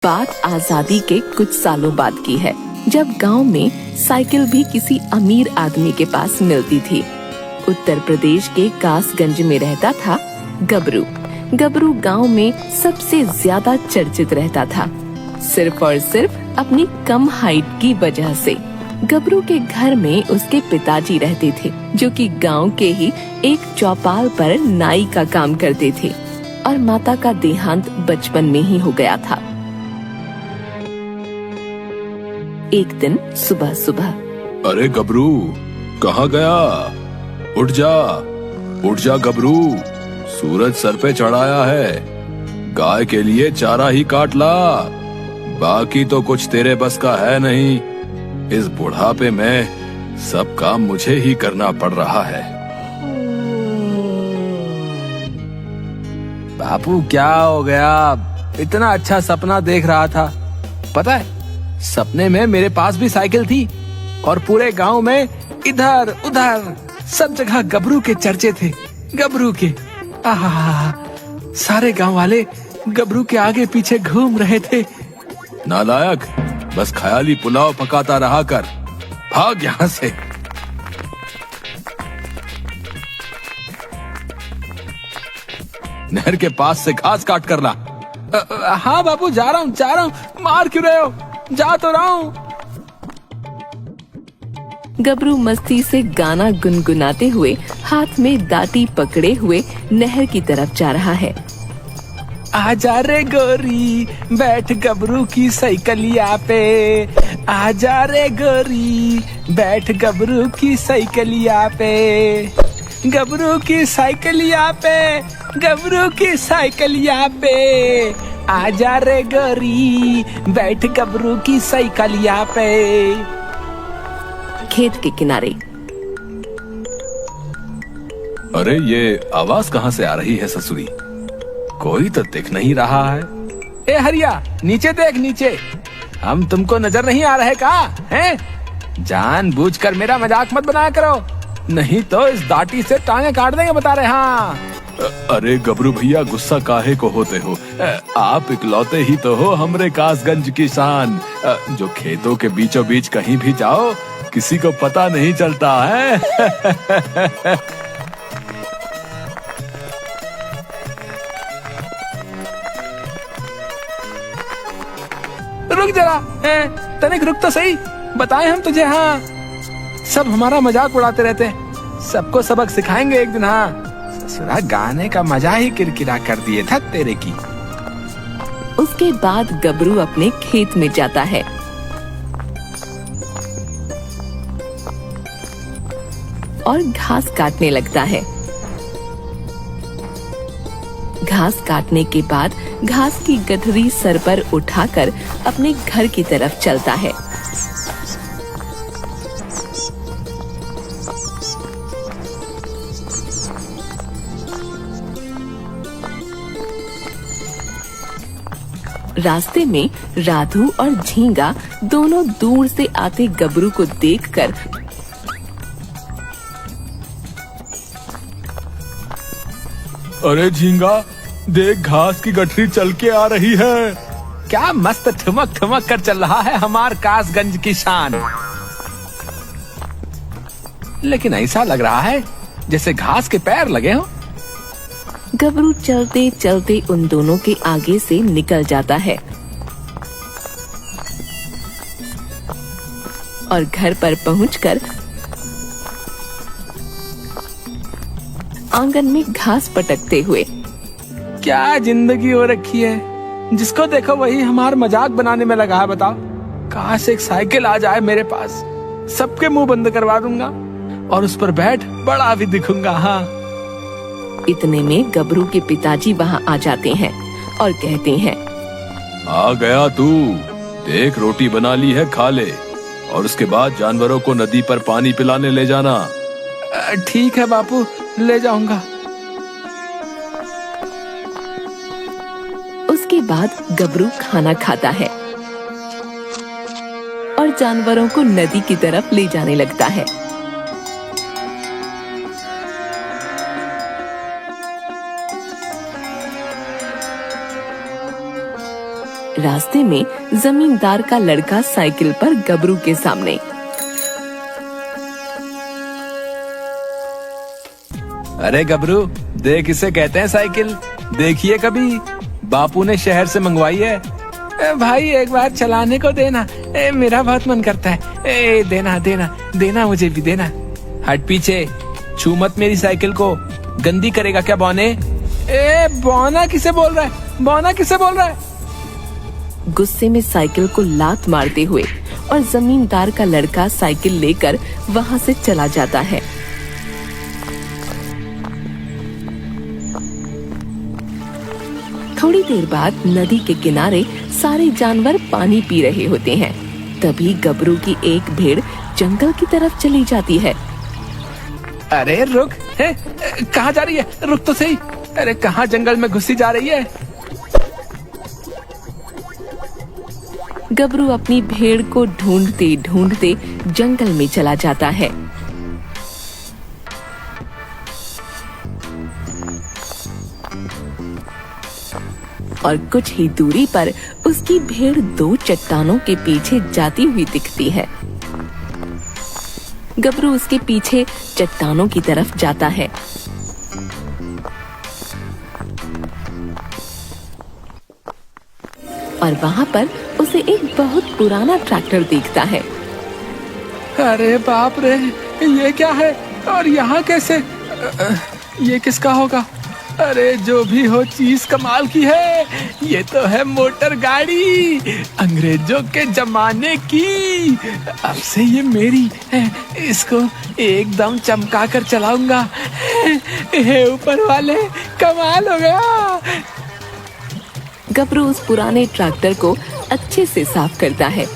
बात आजादी के कुछ सालों बाद की है, जब गांव में साइकिल भी किसी अमीर आदमी के पास मिलती थी। उत्तर प्रदेश के कासगंज में रहता था गबरू। गबरू गांव में सबसे ज्यादा चर्चित रहता था, सिर्फ और सिर्फ अपनी कम हाइट की वजह से। गबरू के घर में उसके पिताजी रहते थे, जो कि गांव के ही एक चौपाल पर नाई का काम करते थे, और माता का देहांत बचपन में ही हो गया था। एक दिन सुबह सुबह, अरे गबरू, कहाँ गया? उठ जा गबरू, सूरज सर पे चढ़ाया है। गाय के लिए चारा ही काट ला, बाकी तो कुछ तेरे बस का है नहीं। इस बुढ़ापे में सब काम मुझे ही करना पड़ रहा है। बापू क्या हो गया? इतना अच्छा सपना देख रहा था। पता है, सपने में मेरे पास भी साइकिल थी और पूरे गांव में इधर उधर सब जगह गबरू के चर्चे थे। गबरू के आहा, सारे गांव वाले गबरू के आगे पीछे घूम रहे थे। नालायक, बस ख्याली पुलाव पकाता रहा कर, भाग यहाँ से। नहर के पास से घास काट कर ला। हाँ बापू, जा रहा हूँ। मार क्यों रहे हो? जा तो रहा हूँ। गबरू मस्ती से गाना गुनगुनाते हुए हाथ में दाती पकड़े हुए नहर की तरफ जा रहा है। आजा रे गोरी, बैठ गबरू की साइकिलिया पे। आजा रे गोरी, बैठ गबरू की साइकिलिया पे। गबरू की साइकिलिया पे, गबरू की साइकिलिया पे। आजा रे गोरी, बैठ गबरू की साइकिलिया पे। खेत के किनारे। अरे ये आवाज कहाँ से आ रही है ससुरी? कोई तो दिख नहीं रहा है। ए हरिया, नीचे देख नीचे। हम तुमको नजर नहीं आ रहे का? हैं? जानबूझकर मेरा मजाक मत बनाया करो, नहीं तो इस दाटी से टांगे काट देंगे, बता रहे। हाँ। अरे गबरू भैया, गुस्सा काहे को होते हो? आप इकलौते ही तो हो हमरे कासगंज की शान, जो खेतों के बीचों बीच कहीं भी जाओ किसी को पता नहीं चलता है। रुक जरा, तनिक रुक तो सही, बताएं हम तुझे। हाँ, सब हमारा मजाक उड़ाते रहते हैं, सबको सबक सिखाएंगे एक दिन। हाँ, ससुरा गाने का मजा ही किरकिरा कर दिए था तेरे की। उसके बाद गबरू अपने खेत में जाता है और घास काटने लगता है। घास काटने के बाद घास की गठरी सर पर उठाकर अपने घर की तरफ चलता है। रास्ते में राधू और झींगा दोनों दूर से आते गबरू को देखकर अरे झींगा, देख घास की गठरी चल के आ रही है। क्या मस्त ठुमक ठुमक कर चल रहा है हमार कासगंज की शान। लेकिन ऐसा लग रहा है जैसे घास के पैर लगे हो। गबरू चलते चलते उन दोनों के आगे से निकल जाता है और घर पर पहुंचकर आंगन में घास पटकते हुए, क्या जिंदगी हो रखी है, जिसको देखो वही हमार मजाक बनाने में लगा है। बताओ, काश एक साइकिल आ जाए मेरे पास, सबके मुंह बंद करवा दूंगा और उस पर बैठ बड़ा भी दिखूंगा। हाँ। इतने में गबरू के पिताजी वहां आ जाते हैं और कहते हैं, आ गया तू, देख रोटी बना ली है, खा ले, और उसके बाद जानवरों को नदी पर पानी पिलाने ले जाना। ठीक है बापू, ले जाऊंगा। उसके बाद गबरू खाना खाता है और जानवरों को नदी की तरफ ले जाने लगता है। रास्ते में जमींदार का लड़का साइकिल पर गबरू के सामने। अरे गबरू, देख इसे कहते हैं साइकिल, देखिए कभी, बापू ने शहर से मंगवाई है। भाई एक बार चलाने को देना, मेरा बहुत मन करता है। देना देना देना, मुझे भी देना। हट पीछे, छू मत मेरी साइकिल को, गंदी करेगा क्या बौने? बौना किसे बोल रहा है? बौना किसे बोल रहा है? गुस्से में साइकिल को लात मारते हुए और जमींदार का लड़का साइकिल लेकर वहां से चला जाता है। थोड़ी देर बाद नदी के किनारे सारे जानवर पानी पी रहे होते हैं। तभी गबरू की एक भेड़ जंगल की तरफ चली जाती है। अरे रुक, कहाँ जा रही है? रुक तो सही। अरे कहाँ जंगल में घुसी जा रही है? गबरू अपनी भेड़ को ढूंढते ढूंढते जंगल में चला जाता है। और कुछ ही दूरी पर उसकी भेड़ दो चट्टानों के पीछे जाती हुई दिखती है। गबरू उसके पीछे चट्टानों की तरफ जाता है। और वहाँ पर उसे एक बहुत पुराना ट्रैक्टर दिखता है। अरे बाप रे, ये क्या है? और यहाँ कैसे? ये किसका होगा? अरे जो भी हो, चीज कमाल की है। ये तो है मोटर गाड़ी, अंग्रेजों के जमाने की। अब से ये मेरी है, इसको एकदम चमका कर चलाऊंगा। हे ऊपर वाले, कमाल हो गया। गबरू उस पुराने ट्रैक्टर को अच्छे से साफ करता है।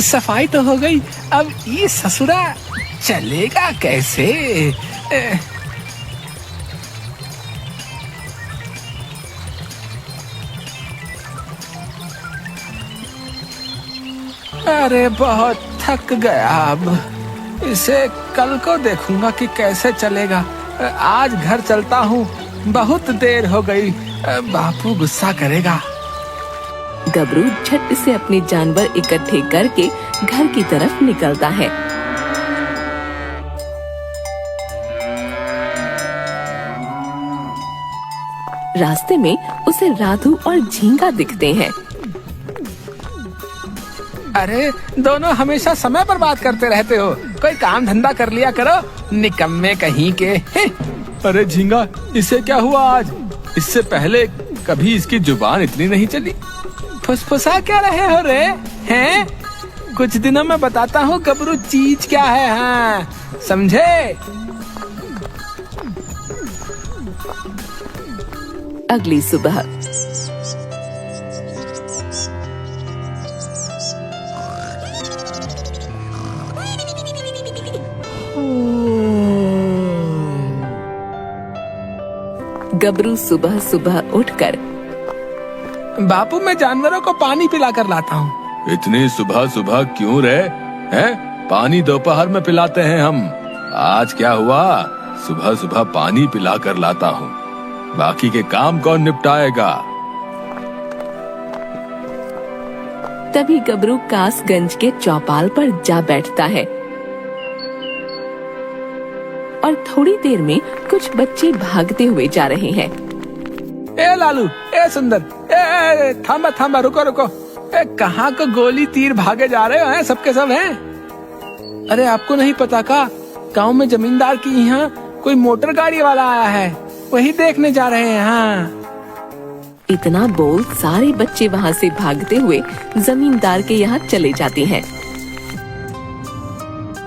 सफाई तो हो गई, अब ये ससुरा चलेगा कैसे? अरे बहुत थक गया, अब इसे कल को देखूंगा कि कैसे चलेगा। आज घर चलता हूँ, बहुत देर हो गई, बापू गुस्सा करेगा। गबरू झट से अपने जानवर इकट्ठे करके घर की तरफ निकलता है। रास्ते में उसे राधू और झींगा दिखते हैं। अरे दोनों हमेशा समय पर बात करते रहते हो, कोई काम धंधा कर लिया करो, निकम्मे कहीं के। अरे झींगा, इसे क्या हुआ आज? इससे पहले कभी इसकी जुबान इतनी नहीं चली। फुसफुसा क्या रहे हो रे? हैं? कुछ दिनों में बताता हूँ गबरू चीज क्या है। हाँ, समझे? अगली सुबह गबरू सुबह सुबह उठकर बापू, मैं जानवरों को पानी पिला कर लाता हूँ। इतनी सुबह सुबह क्यों रे? हैं? पानी दोपहर में पिलाते हैं हम। आज क्या हुआ? सुबह सुबह पानी पिला कर लाता हूँ, बाकी के काम कौन निपटाएगा? तभी गबरू कासगंज के चौपाल पर जा बैठता है और थोड़ी देर में कुछ बच्चे भागते हुए जा रहे हैं। ए लालू, ए सुंदर, ए थामा थामा, रुको रुको। ए कहाँ को गोली तीर भागे जा रहे हो? हैं सबके सब हैं? अरे आपको नहीं पता का? गांव में जमींदार की यहाँ कोई मोटर गाड़ी वाला आया है, वही देखने जा रहे हैं। हाँ। इतना बोल सारे बच्चे वहाँ से भागते हुए जमींदार के यहाँ चले जाते हैं।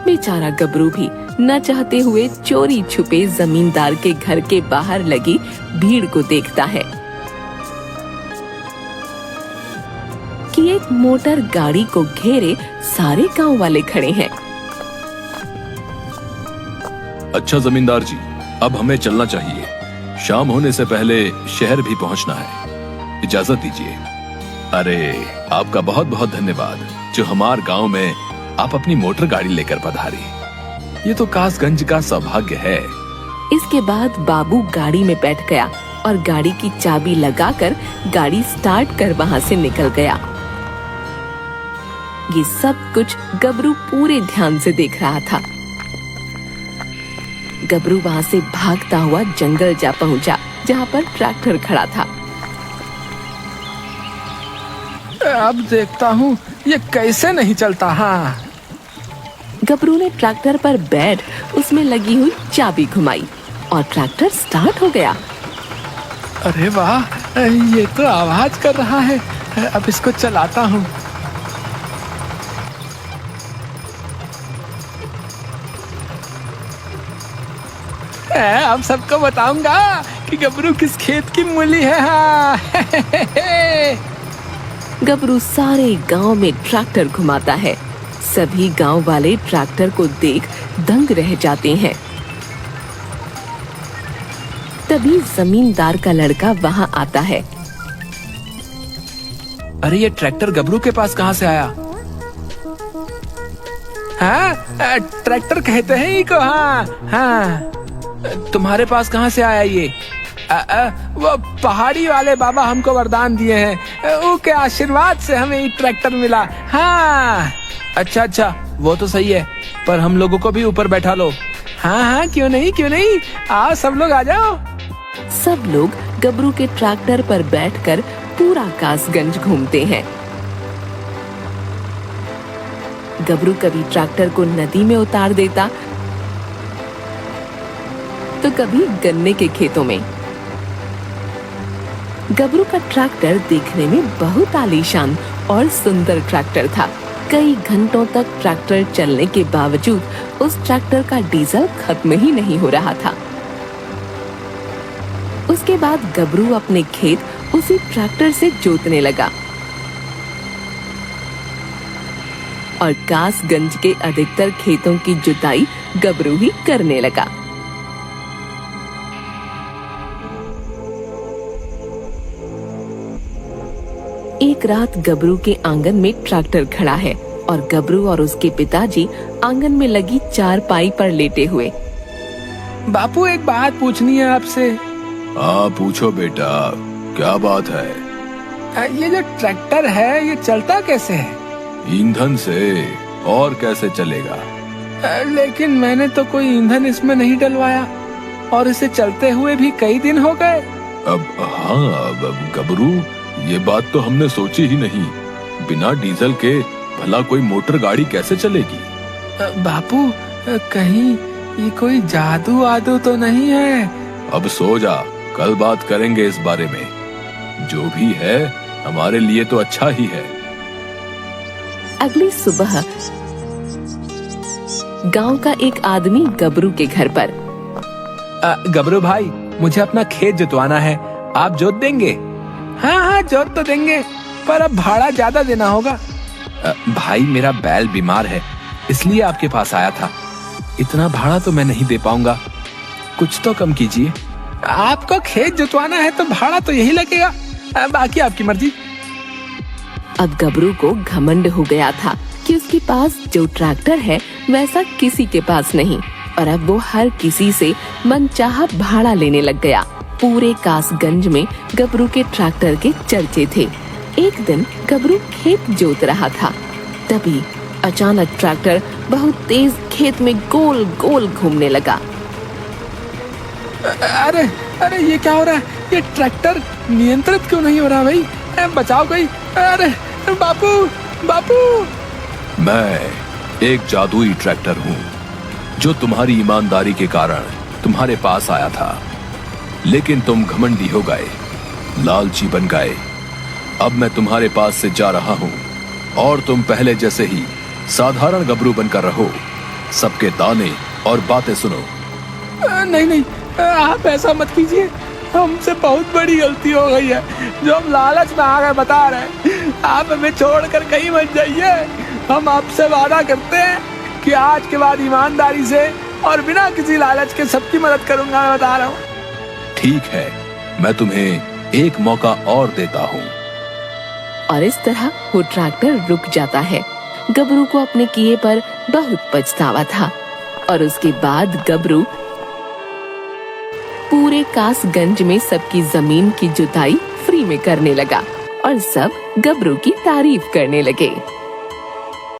बेचारा गबरू भी न चाहते हुए चोरी छुपे जमींदार के घर के बाहर लगी भीड़ को देखता है कि एक मोटर गाड़ी को घेरे सारे गांव वाले खड़े हैं। अच्छा जमींदार जी, अब हमें चलना चाहिए, शाम होने से पहले शहर भी पहुंचना है, इजाजत दीजिए। अरे आपका बहुत बहुत धन्यवाद जो हमारे गांव में आप अपनी मोटर गाड़ी लेकर पधारे। ये तो कासगंज का सौभाग्य है इसके बाद बाबू गाड़ी में बैठ गया और गाड़ी की चाबी लगाकर गाड़ी स्टार्ट कर वहाँ से निकल गया। ये सब कुछ गबरू पूरे ध्यान से देख रहा था। गबरू वहाँ से भागता हुआ जंगल जा पहुँचा जहाँ पर ट्रैक्टर खड़ा था। अब देखता हूँ ये कैसे नहीं चलता। हाँ, गबरू ने ट्रैक्टर पर बैठ उसमें लगी हुई चाबी घुमाई और ट्रैक्टर स्टार्ट हो गया। अरे वाह, ये तो आवाज कर रहा है। अब इसको चलाता हूँ। अब सबको बताऊंगा कि गबरू किस खेत की मूली है। हाँ। गबरू सारे गांव में ट्रैक्टर घुमाता है। सभी गांव वाले ट्रैक्टर को देख दंग रह जाते हैं। तभी जमींदार का लड़का वहां आता है। अरे ये ट्रैक्टर गबरू के पास कहाँ से आया? हाँ, ट्रैक्टर कहते हैं इको। हाँ हाँ, तुम्हारे पास कहाँ से आया ये? वो पहाड़ी वाले बाबा हमको वरदान दिए हैं, उनके आशीर्वाद से हमें ये ट्रैक्टर मिला। हाँ, अच्छा, वो तो सही है, पर हम लोगों को भी ऊपर बैठा लो। हाँ, क्यों नहीं, आओ सब लोग आ जाओ। सब लोग गबरू के ट्रैक्टर पर बैठकर पूरा कासगंज घूमते हैं। गबरू कभी ट्रैक्टर को नदी में उतार देता तो कभी गन्ने के खेतों में। गबरू का ट्रैक्टर देखने में बहुत आलीशान और सुंदर ट्रैक्टर था। कई घंटों तक ट्रैक्टर चलने के बावजूद उस ट्रैक्टर का डीजल खत्म ही नहीं हो रहा था। उसके बाद गबरू अपने खेत उसी ट्रैक्टर से जोतने लगा और कासगंज के अधिकतर खेतों की जुताई गबरू ही करने लगा। एक रात गबरू के आंगन में ट्रैक्टर खड़ा है और गबरू और उसके पिताजी आंगन में लगी चारपाई पर लेटे हुए। बापू, एक बात पूछनी है आपसे। हाँ पूछो बेटा, क्या बात है? ये जो ट्रैक्टर है ये चलता कैसे है? ईंधन से, और कैसे चलेगा? लेकिन मैंने तो कोई ईंधन इसमें नहीं डलवाया और इसे चलते हुए भी कई दिन हो गए। अब गबरू, ये बात तो हमने सोची ही नहीं। बिना डीजल के भला कोई मोटर गाड़ी कैसे चलेगी? बापू, कहीं ये कोई जादू आदू तो नहीं है? अब सो जा, कल बात करेंगे इस बारे में। जो भी है हमारे लिए तो अच्छा ही है। अगली सुबह गांव का एक आदमी गबरू के घर पर। गबरू भाई, मुझे अपना खेत जुतवाना है, आप जोत देंगे? हाँ, जोत तो देंगे, पर अब भाड़ा ज्यादा देना होगा। भाई, मेरा बैल बीमार है, इसलिए आपके पास आया था। इतना भाड़ा तो मैं नहीं दे पाऊंगा, कुछ तो कम कीजिए। आपको खेत जुतवाना है तो भाड़ा तो यही लगेगा, बाकी आपकी मर्जी। अब गबरू को घमंड हो गया था कि उसके पास जो ट्रैक्टर है वैसा किसी के पास नहीं, और अब वो हर किसी से मनचाहा भाड़ा लेने लग गया। पूरे कासगंज में गबरू के ट्रैक्टर के चर्चे थे। एक दिन गबरू खेत जोत रहा था, तभी अचानक ट्रैक्टर बहुत तेज खेत में गोल गोल घूमने लगा। अरे ये क्या हो रहा है? ये ट्रैक्टर नियंत्रित क्यों नहीं हो रहा भाई? बचाओ कोई। अरे बापू। मैं एक जादुई ट्रैक्टर हूँ जो तुम्हारी ईमानदारी के कारण तुम्हारे पास आया था, लेकिन तुम घमंडी हो गए, लालची बन गए। अब मैं तुम्हारे पास से जा रहा हूँ और तुम पहले जैसे ही साधारण गबरू बनकर रहो। सबके ताने और बातें सुनो। नहीं, आप ऐसा मत कीजिए। हमसे बहुत बड़ी गलती हो गई है, जो हम लालच में आ गए बता रहे हैं। आप हमें छोड़कर कहीं मत जाइए। हम आपसे वादा करते हैं कि आज के बाद ईमानदारी से और बिना किसी लालच के सबकी मदद करूंगा। मैं बता रहा हूँ। ठीक है, मैं तुम्हें एक मौका और देता हूँ। और इस तरह वो ट्रैक्टर रुक जाता है। गबरू को अपने किए पर बहुत पछतावा था, और उसके बाद गबरू पूरे कासगंज में सबकी जमीन की जुताई फ्री में करने लगा और सब गबरू की तारीफ करने लगे।